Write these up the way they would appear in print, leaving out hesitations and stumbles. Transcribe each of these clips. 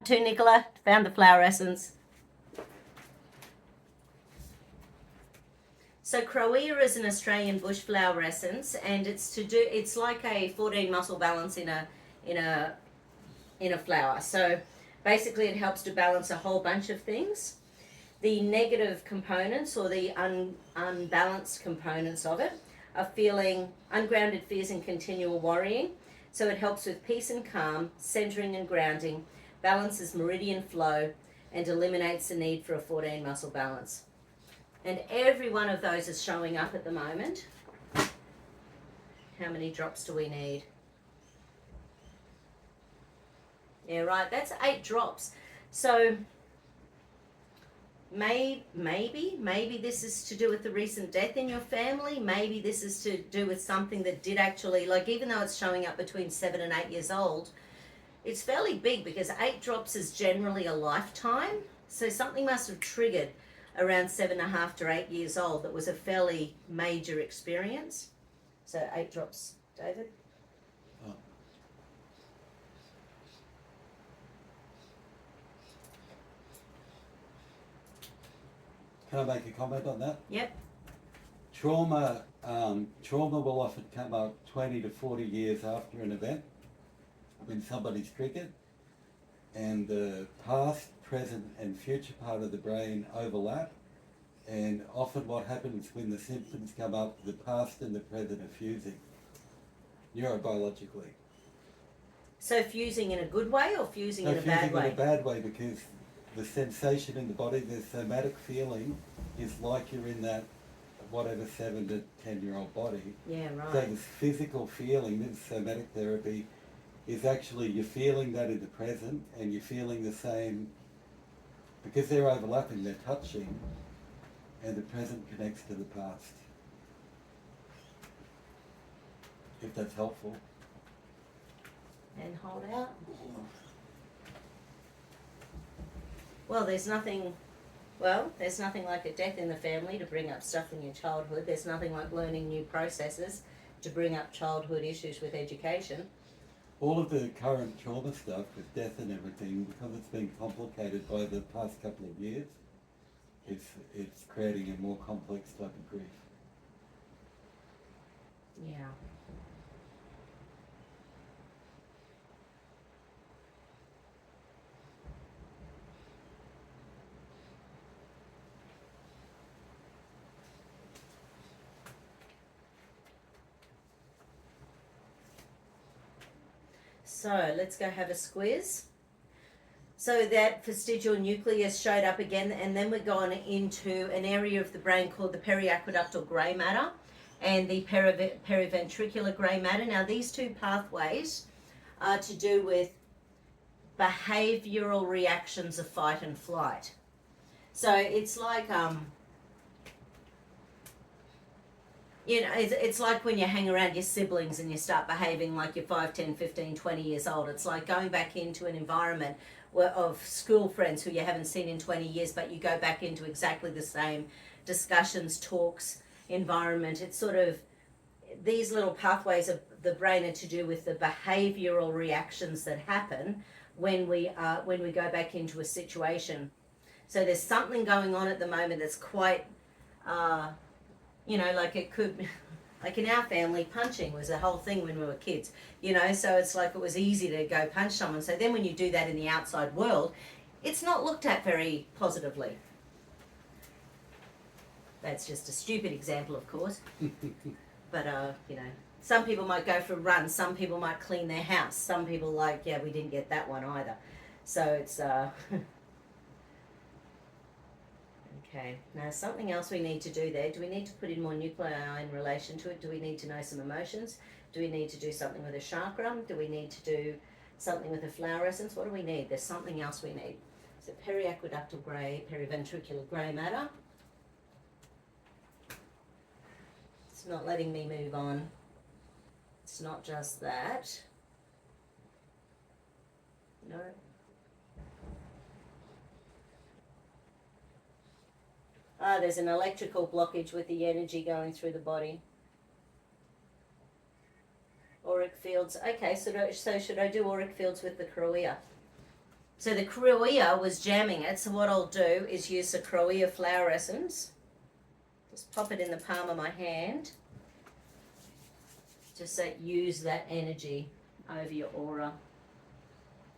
to, Nicola? Found the flower essence. So Crowea is an Australian bush flower essence, and it's like a 14 muscle balance in a flower. So basically it helps to balance a whole bunch of things. The negative components, or the unbalanced components of it, are feeling ungrounded fears and continual worrying. So it helps with peace and calm, centering and grounding, balances meridian flow, and eliminates the need for a 14 muscle balance. And every one of those is showing up at the moment. How many drops do we need? Yeah, right, that's 8 drops. So maybe this is to do with the recent death in your family. Maybe this is to do with something that did actually, like, even though it's showing up between 7 and 8 years old, it's fairly big, because 8 drops is generally a lifetime. So something must have triggered around 7.5 to 8 years old that was a fairly major experience. So 8 drops, David. Oh. Can I make a comment on that? Yep. Trauma will often come up 20 to 40 years after an event when somebody's triggered, and the past, present and future part of the brain overlap, and often what happens when the symptoms come up, the past and the present are fusing neurobiologically. So fusing in a good way or fusing in a bad way? Fusing in a bad way, because the sensation in the body, the somatic feeling, is like you're in that whatever 7 to 10-year-old body. Yeah, right. So this physical feeling, this somatic therapy, is actually you're feeling that in the present, and you're feeling the same, because they're overlapping, they're touching, and the present connects to the past. If that's helpful. And hold out. Well, there's nothing like a death in the family to bring up stuff in your childhood. There's nothing like learning new processes to bring up childhood issues with education. All of the current trauma stuff with death and everything, because it's been complicated by the past couple of years, it's creating a more complex type of grief. Yeah. So let's go have a squiz. So that fastigial nucleus showed up again, and then we're going into an area of the brain called the periaqueductal grey matter and the periventricular grey matter. Now these two pathways are to do with behavioural reactions of fight and flight. So it's like it's like when you hang around your siblings and you start behaving like you're 5, 10, 15, 20 years old. It's like going back into an environment of school friends who you haven't seen in 20 years, but you go back into exactly the same discussions, talks, environment. It's sort of, these little pathways of the brain are to do with the behavioural reactions that happen when we go back into a situation. So there's something going on at the moment that's quite... like it could, like in our family, punching was a whole thing when we were kids, so it's like it was easy to go punch someone. So then when you do that in the outside world, it's not looked at very positively. That's just a stupid example, of course. But, some people might go for a run, some people might clean their house, some people we didn't get that one either. So it's, Okay, now something else we need to do there. Do we need to put in more nuclei in relation to it? Do we need to know some emotions? Do we need to do something with a chakra? Do we need to do something with a flower essence? What do we need? There's something else we need. So periaqueductal grey, periventricular grey matter. It's not letting me move on. It's not just that. No. There's an electrical blockage with the energy going through the body. Auric fields. Okay, so should I do auric fields with the Crowea? So the Crowea was jamming it, so what I'll do is use the Crowea flower essence. Just pop it in the palm of my hand. Just so use that energy over your aura.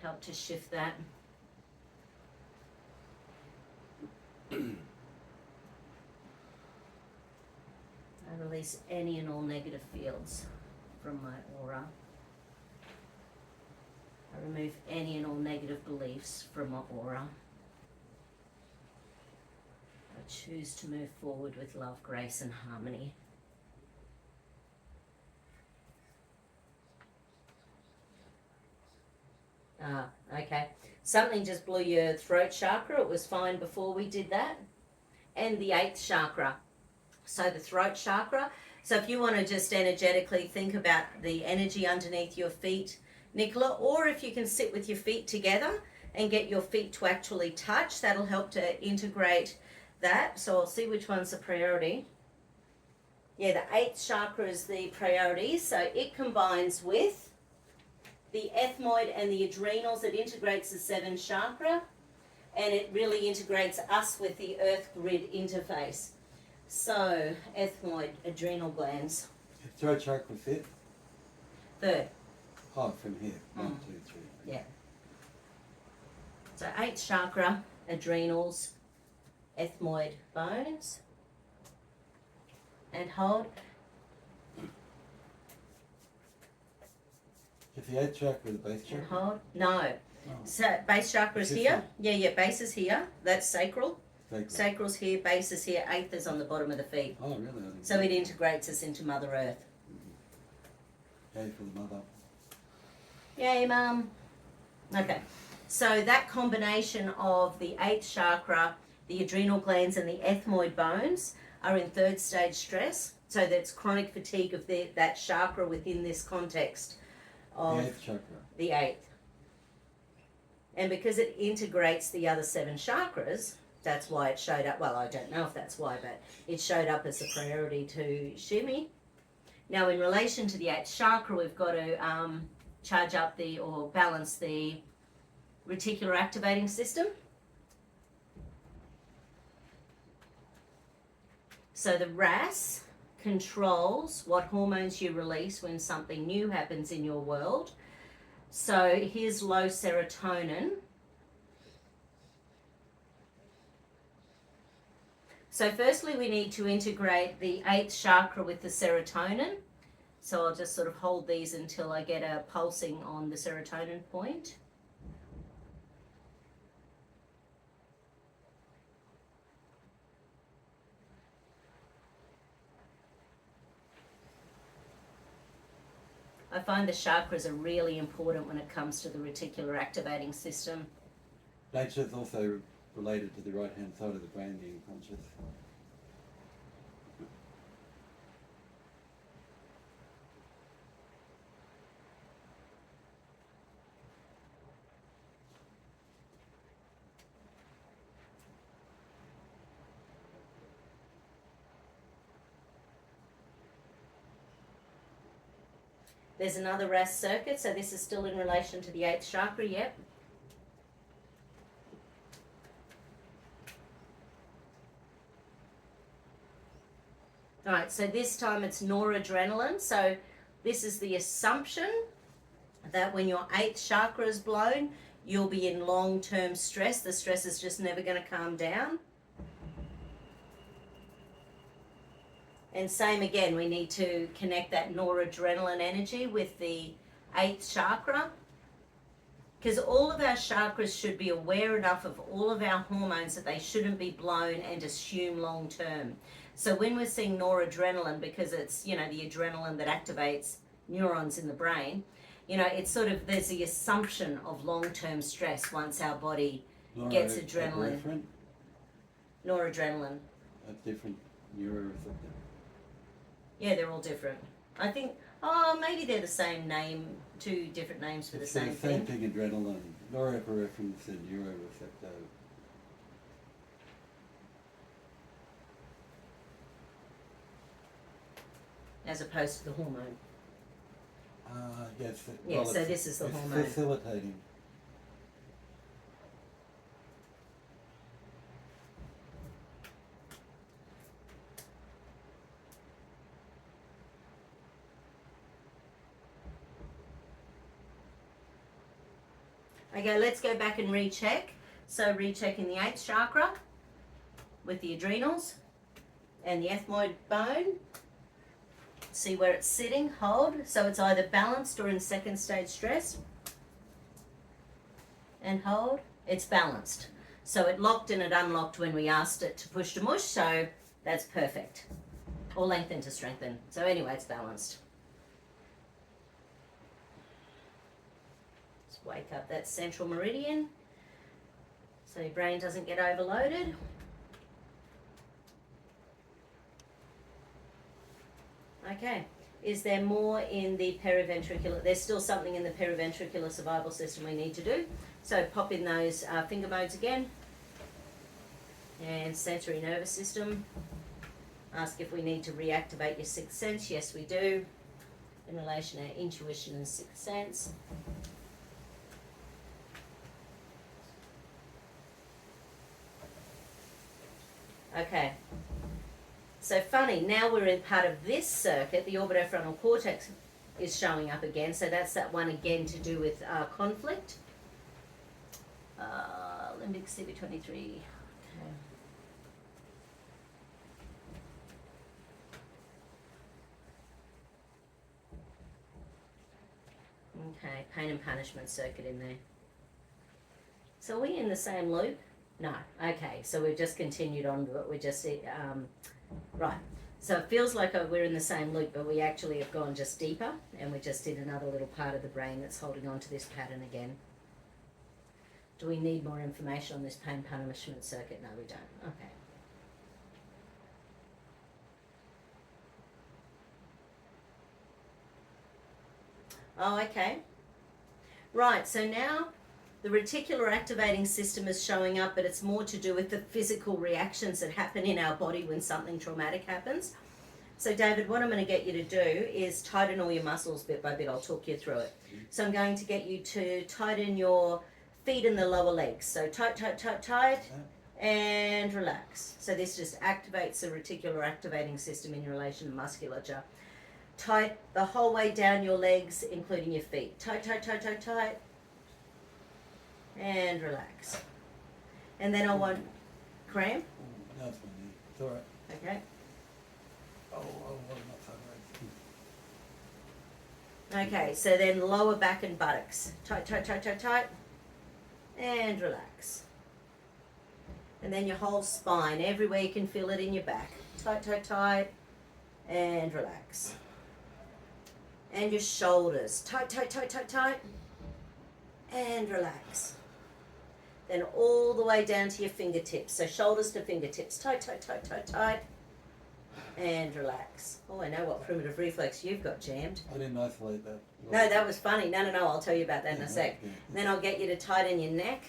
Help to shift that. I release any and all negative fields from my aura. I remove any and all negative beliefs from my aura. I choose to move forward with love, grace, and harmony. Okay. Something just blew your throat chakra. It was fine before we did that. And the 8th chakra. So the throat chakra. So if you want to just energetically think about the energy underneath your feet, Nicola, or if you can sit with your feet together and get your feet to actually touch, that'll help to integrate that. So I'll see which one's the priority. Yeah, the 8th chakra is the priority. So it combines with the ethmoid and the adrenals. It integrates the 7th chakra, and it really integrates us with the earth grid interface. So, ethmoid, adrenal glands. Throat chakra 5th? 3rd. Oh, from here. 1, 2, 3. Yeah. So 8th chakra, adrenals, ethmoid, bones. And hold. Is the 8th chakra the base chakra? And hold. No. Oh. So base chakra is This here. one? Yeah, base is here. That's sacral. Sacral. Sacral's here, base is here, 8th is on the bottom of the feet. Oh, really? I didn't So know. it integrates us into Mother Earth. Yay for the mother. Yay, Mum. Okay. So that combination of the 8th chakra, the adrenal glands, and the ethmoid bones are in 3rd stage stress. So that's chronic fatigue of that chakra within this context of The 8th chakra. the 8th. And because it integrates the other 7 chakras, that's why it showed up. Well, I don't know if that's why, but it showed up as a priority to Shimi. Now, in relation to the 8th chakra, we've got to charge up or balance the reticular activating system. So the RAS controls what hormones you release when something new happens in your world. So here's low serotonin. So firstly, we need to integrate the 8th chakra with the serotonin. So I'll just sort of hold these until I get a pulsing on the serotonin point. I find the chakras are really important when it comes to the reticular activating system. Nature's also related to the right-hand side of the brain being conscious. There's another RAS circuit, so this is still in relation to the 8th chakra, yep. Alright, so this time it's noradrenaline. So this is the assumption that when your 8th chakra is blown, you'll be in long-term stress. The stress is just never going to calm down. And same again, we need to connect that noradrenaline energy with the 8th chakra. Because all of our chakras should be aware enough of all of our hormones that they shouldn't be blown and assume long term. So when we're seeing noradrenaline, because it's, the adrenaline that activates neurons in the brain, it's sort of, there's the assumption of long-term stress once our body gets adrenaline. Noradrenaline. A different neuroreceptor. Yeah, they're all different. I think, maybe they're the same name, 2 different names for the same thing. Same thing, adrenaline, norepinephrine and neuroreceptor. As opposed to the hormone. Yes. Yeah, so this is the hormone. Facilitating. Okay, let's go back and recheck. So rechecking the 8th chakra with the adrenals and the ethmoid bone. See where it's sitting, hold. So it's either balanced or in second stage stress. And hold. It's balanced. So it locked and it unlocked when we asked it to push to mush, so that's perfect. Or lengthen to strengthen. So anyway, it's balanced. Just wake up that central meridian so your brain doesn't get overloaded. Okay. Is there more in the periventricular? There's still something in the periventricular survival system we need to do. So pop in those finger modes again. And sensory nervous system. Ask if we need to reactivate your sixth sense. Yes, we do. In relation to intuition and sixth sense. Okay. So funny, now we're in part of this circuit, the orbitofrontal cortex is showing up again. So that's that one again to do with conflict. Limbic CV23. Okay. Okay, pain and punishment circuit in there. So are we in the same loop? No. Okay, so we've just continued on, but we're just, right. So it feels like we're in the same loop, but we actually have gone just deeper, and we just did another little part of the brain that's holding on to this pattern again. Do we need more information on this pain punishment circuit? No, we don't. Okay. Oh, okay. Right, so now the reticular activating system is showing up, but it's more to do with the physical reactions that happen in our body when something traumatic happens. So David, what I'm going to get you to do is tighten all your muscles bit by bit. I'll talk you through it. So I'm going to get you to tighten your feet and the lower legs. So tight, tight, tight, tight, and relax. So this just activates the reticular activating system in relation to musculature. Tight the whole way down your legs, including your feet. Tight, tight, tight, tight, tight. And relax. And then I want cramp. No, it's fine. It's all right. Okay. Oh, not Okay, so then lower back and buttocks. Tight, tight, tight, tight, tight. And relax. And then your whole spine, everywhere you can feel it in your back. Tight, tight, tight. And relax. And your shoulders. Tight, tight, tight, tight, tight. And relax. Then all the way down to your fingertips. So shoulders to fingertips. Tight, tight, tight, tight, tight. And relax. Oh, I know what primitive reflex you've got jammed. I didn't isolate that. No, that was funny. No, I'll tell you about that in a sec. Okay. Then I'll get you to tighten your neck.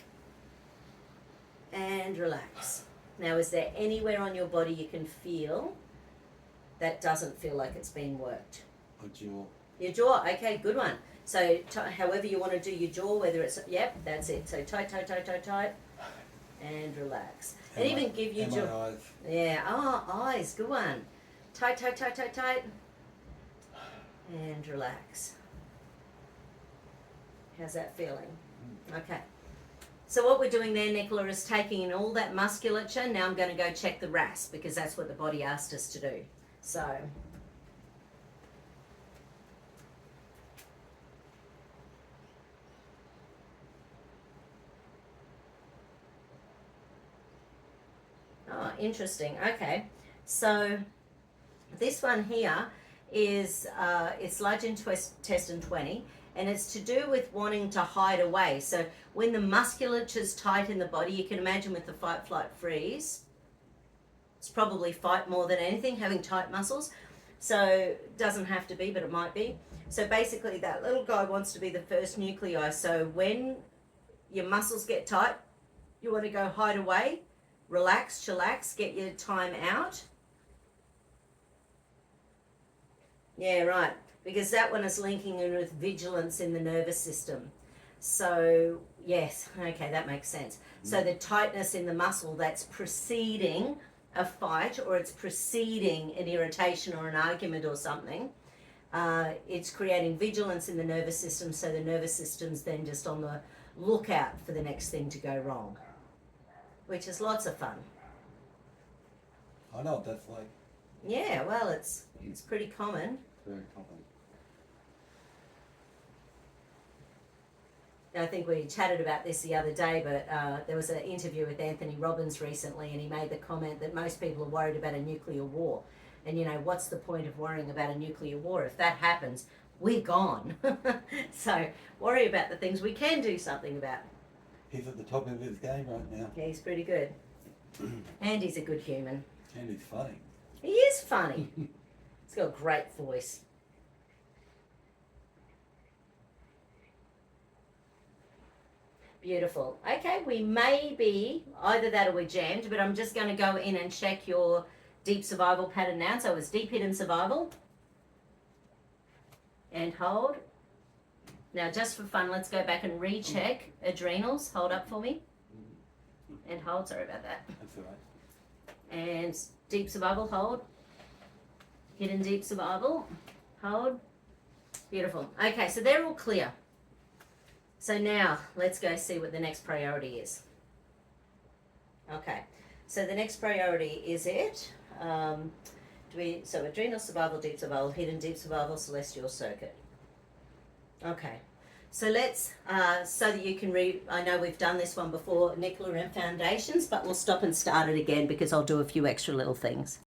And relax. Now, is there anywhere on your body you can feel that doesn't feel like it's been worked? A jaw. Your jaw. Okay, good one. So however you want to do your jaw, whether it's, yep, that's it. So tight, tight, tight, tight, tight, and relax. And even give you jaw. My eyes. Yeah, eyes, good one. Tight, tight, tight, tight, tight, and relax. How's that feeling? Okay. So what we're doing there, Nicola, is taking in all that musculature. Now I'm going to go check the RAS because that's what the body asked us to do. So... Oh, interesting. Okay, so this one here is it's large intestine 20, and it's to do with wanting to hide away. So when the musculature's tight in the body, you can imagine with the fight, flight, freeze, it's probably fight more than anything, having tight muscles. So it doesn't have to be, but it might be. So basically that little guy wants to be the first nuclei. So when your muscles get tight, you want to go hide away. Relax, chillax, get your time out. Yeah, right. Because that one is linking in with vigilance in the nervous system. So, yes, okay, that makes sense. So the tightness in the muscle that's preceding a fight, or it's preceding an irritation or an argument or something, it's creating vigilance in the nervous system, so the nervous system's then just on the look out for the next thing to go wrong, which is lots of fun. I know what that's like. Yeah, well, it's pretty common. Very common. I think we chatted about this the other day, but there was an interview with Anthony Robbins recently, and he made the comment that most people are worried about a nuclear war. And, you know, what's the point of worrying about a nuclear war? If that happens, we're gone. So worry about the things we can do something about. He's at the top of his game right now. Yeah, he's pretty good. And he's a good human. And he's funny. He is funny. He's got a great voice. Beautiful. Okay, we may be, either that or we're jammed, but I'm just going to go in and check your deep survival pattern now. So it was deep hidden survival. And hold. Now, just for fun, let's go back and recheck adrenals. Hold up for me. And hold. Sorry about that. That's all right. And deep survival, hold. Hidden deep survival, hold. Beautiful. Okay, so they're all clear. So now let's go see what the next priority is. Okay, so the next priority is it. So adrenal survival, deep survival, hidden deep survival, celestial circuit. Okay, so let's, so that you can read, I know we've done this one before, Nicola and foundations, but we'll stop and start it again because I'll do a few extra little things.